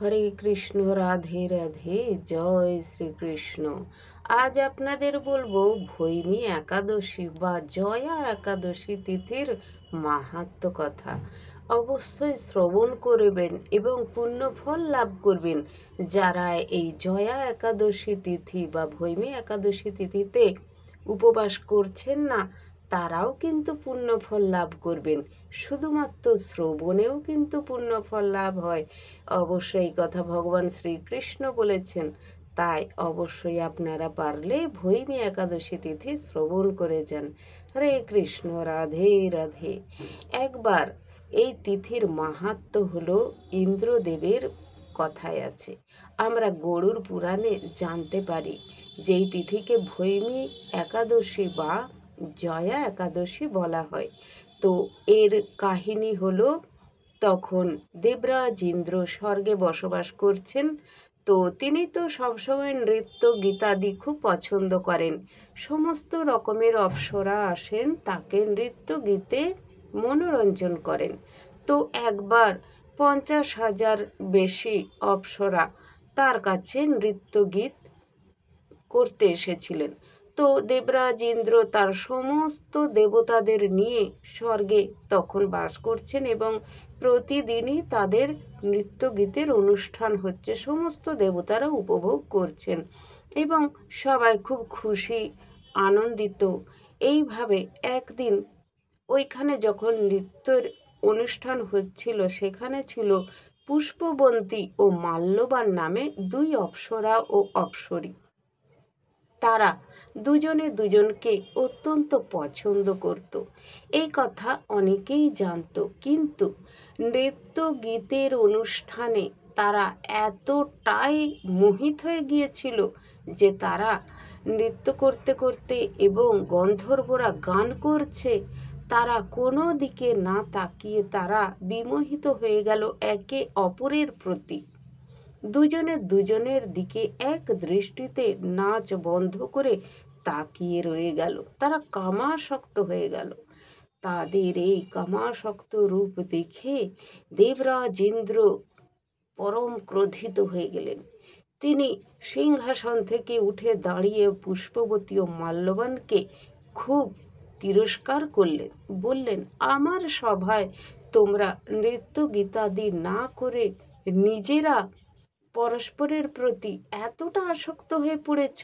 হরে কৃষ্ণ, রাধে রাধে, জয় শ্রীকৃষ্ণ। আজ আপনাদের বলবো ভৈমী একাদশী বা জয়া একাদশী তিথির মাহাত্ম্য কথা। অবশ্যই শ্রবণ করবেন এবং পুণ্যফল লাভ করবেন। যারা এই জয়া একাদশী তিথি বা ভৈমী একাদশী তিথিতে উপবাস করছেন না, তারাও কিন্তু পুণ্যফল লাভ করবেন। শুধুমাত্র শ্রবণেও কিন্তু পুণ্যফল লাভ হয়। অবশ্যই এই কথা ভগবান শ্রীকৃষ্ণ বলেছেন। তাই অবশ্যই আপনারা পারলে ভৈমী একাদশী তিথি শ্রবণ করে যান। হরে কৃষ্ণ, রাধে রাধে। একবার এই তিথির মাহাত্ম্য হলো ইন্দ্রদেবের কথায় আছে। আমরা গরুড় পুরাণে জানতে পারি যে এই তিথিকে ভৈমী একাদশী বা জয়া একাদশী বলা হয়। তো এর কাহিনী হলো, তখন দেবরাজ ইন্দ্র স্বর্গে বসবাস করছেন। তো তিনি তো সবসময় নৃত্য গীতাদি খুব পছন্দ করেন। সমস্ত রকমের অপ্সরা আসেন, তাকে নৃত্য গীতে মনোরঞ্জন করেন। তো একবার 50,000 বেশি অপ্সরা তার কাছে নৃত্য গীত করতে এসেছিলেন। তো দেবরাজ ইন্দ্র তার সমস্ত দেবতাদের নিয়ে স্বর্গে তখন বাস করছেন এবং প্রতিদিনই তাদের নৃত্য গীতের অনুষ্ঠান হচ্ছে, সমস্ত দেবতারা উপভোগ করছেন এবং সবাই খুব খুশি, আনন্দিত। এইভাবে একদিন ওইখানে যখন নৃত্যের অনুষ্ঠান হচ্ছিল, সেখানে ছিল পুষ্পবন্তী ও মাল্যবান নামে দুই অপ্সরা ও অপ্সরী। তারা দুজনে দুজনকে অত্যন্ত পছন্দ করত। এই কথা অনেকেই জানত, কিন্তু নৃত্য গীতের অনুষ্ঠানে তারা এতটাই মোহিত হয়ে গিয়েছিল যে তারা নৃত্য করতে করতে এবং গন্ধর্বরা গান করছে, তারা কোনো দিকে না তাকিয়ে তারা বিমোহিত হয়ে গেল একে অপরের প্রতি। দুজনে দুজনের দিকে এক দৃষ্টিতে নাচ বন্ধ করে তাকিয়ে রয়ে গেল। তারা কামাসক্ত হয়ে গেল। তাদের এই কামাসক্ত রূপ দেখে দেবরাজ ইন্দ্র পরম ক্রোধিত হয়ে গেলেন। তিনি সিংহাসন থেকে উঠে দাঁড়িয়ে পুষ্পবতী ও মাল্যবানকে খুব তিরস্কার করলেন। বললেন, আমার সভায় তোমরা নৃত্য গীতাদি না করে নিজেরা পরস্পরের প্রতি এতটা আসক্ত হয়ে পড়েছ।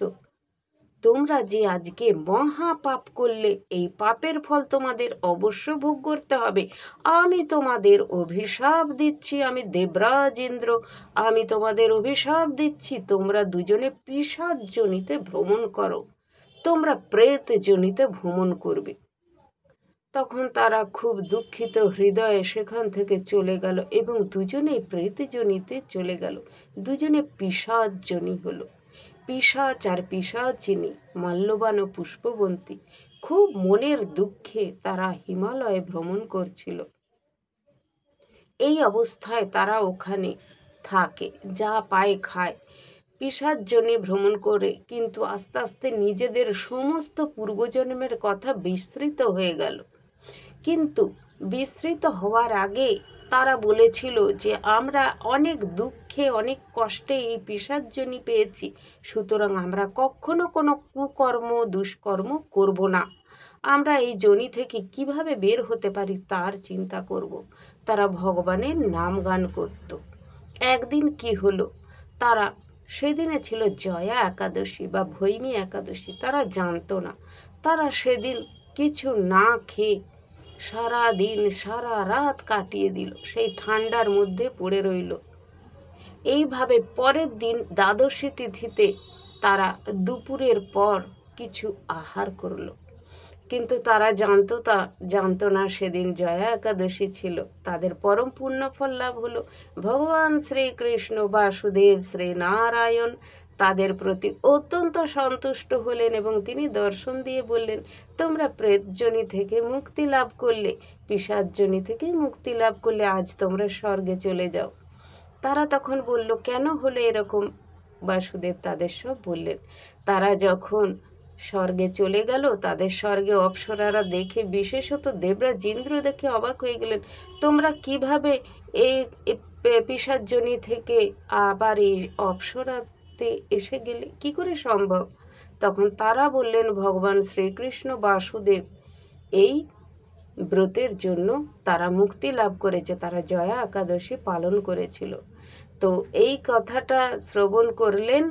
তোমরা যে আজকে মহা পাপ করলে, এই পাপের ফল তোমাদের অবশ্য ভোগ করতে হবে। আমি তোমাদের অভিশাপ দিচ্ছি, আমি দেবরাজ ইন্দ্র, আমি তোমাদের অভিশাপ দিচ্ছি, তোমরা দুজনে পিশাচ যোনিতে ভ্রমণ করো, তোমরা প্রেত যোনিতে ভ্রমণ করবে। তখন তারা খুব দুঃখিত হৃদয়ে সেখান থেকে চলে গেল এবং দুজনেই প্রেতযোনিতে চলে গেল। দুজনে পিশাচ যোনি হলো। পিশাচ আর পিশাচিনী, মাল্যবান ও পুষ্পবন্তী, খুব মনের দুঃখে তারা হিমালয়ে ভ্রমণ করছিল। এই অবস্থায় তারা ওখানে থাকে, যা পায় খায়, পিশাচ যোনি ভ্রমণ করে, কিন্তু আস্তে আস্তে নিজেদের সমস্ত পূর্বজন্মের কথা বিস্মৃত হয়ে গেল। কিন্তু বিস্মৃত হওয়ার আগে তারা বলেছিল যে আমরা অনেক দুঃখে অনেক কষ্টে এই পিশাচ যোনি পেয়েছি, সুতরাং আমরা কখনো কোনো কুকর্ম দুষ্কর্ম করব না। আমরা এই যোনি থেকে কিভাবে বের হতে পারি তার চিন্তা করব। তারা ভগবানের নাম গান করত। একদিন কি হলো, তারা সেদিনে ছিল জয়া একাদশী বা ভৈমী একাদশী, তারা জানতো না। তারা সেদিন কিছু না খেয়ে সারা দিন সারা রাত কাটিয়ে দিল, সেই ঠান্ডার মধ্যে পড়ে রইল। এইভাবে পরের দিন দ্বাদশী তিথিতে তারা দুপুরের পর কিছু আহার করলো, কিন্তু তারা জানতো না সেদিন জয়া একাদশী ছিল। তাদের পরম পুণ্যফল লাভ হলো। ভগবান শ্রীকৃষ্ণ বাসুদেব শ্রীনারায়ণ তাদের প্রতি অত্যন্ত সন্তুষ্ট হলেন এবং তিনি দর্শন দিয়ে বললেন, তোমরা প্রেতযোনি থেকে মুক্তি লাভ করলে, পিশাচযোনি থেকে মুক্তি লাভ করলে, আজ তোমরা স্বর্গে চলে যাও। তারা তখন বলল, কেন হলো এরকম? বাসুদেব তাদের সব বললেন। তারা যখন স্বর্গে চলে গেল, তাদের স্বর্গে অপ্সরারা দেখে, বিশেষত দেবরাজ ইন্দ্র দেখে অবাক হয়ে গেলেন, তোমরা কিভাবে এই পিশাচযোনি থেকে আবার এই অপ্সরাতে এসে গেলে কি করে সম্ভব? তখন তারা বললেন ভগবান শ্রীকৃষ্ণ বাসুদেব এই ব্রতের জন্য তারা মুক্তি লাভ করেছে, তারা জয়া একাদশী পালন করেছিল। তো এই কথাটা শ্রবণ করলেন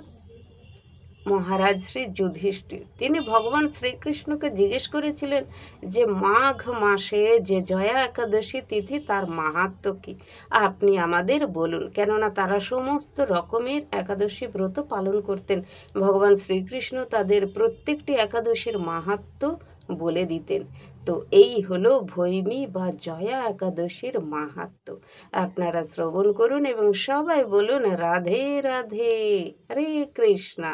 মহারাজ শ্রী যুধিষ্ঠির। তিনি ভগবান শ্রীকৃষ্ণকে জিজ্ঞেস করেছিলেন যে মাঘ মাসে যে জয়া একাদশী তিথি তার মাহাত্ম্য কী, আপনি আমাদের বলুন। কেননা তারা সমস্ত রকমের একাদশী ব্রত পালন করতেন। ভগবান শ্রীকৃষ্ণ তাদের প্রত্যেকটি একাদশীর মাহাত্ম্য বলে দিতেন। তো এই হলো ভৈমী বা জয়া একাদশীর মাহাত্ম্য। আপনারা শ্রবণ করুন এবং সবাই বলুন রাধে রাধে, হরে কৃষ্ণা।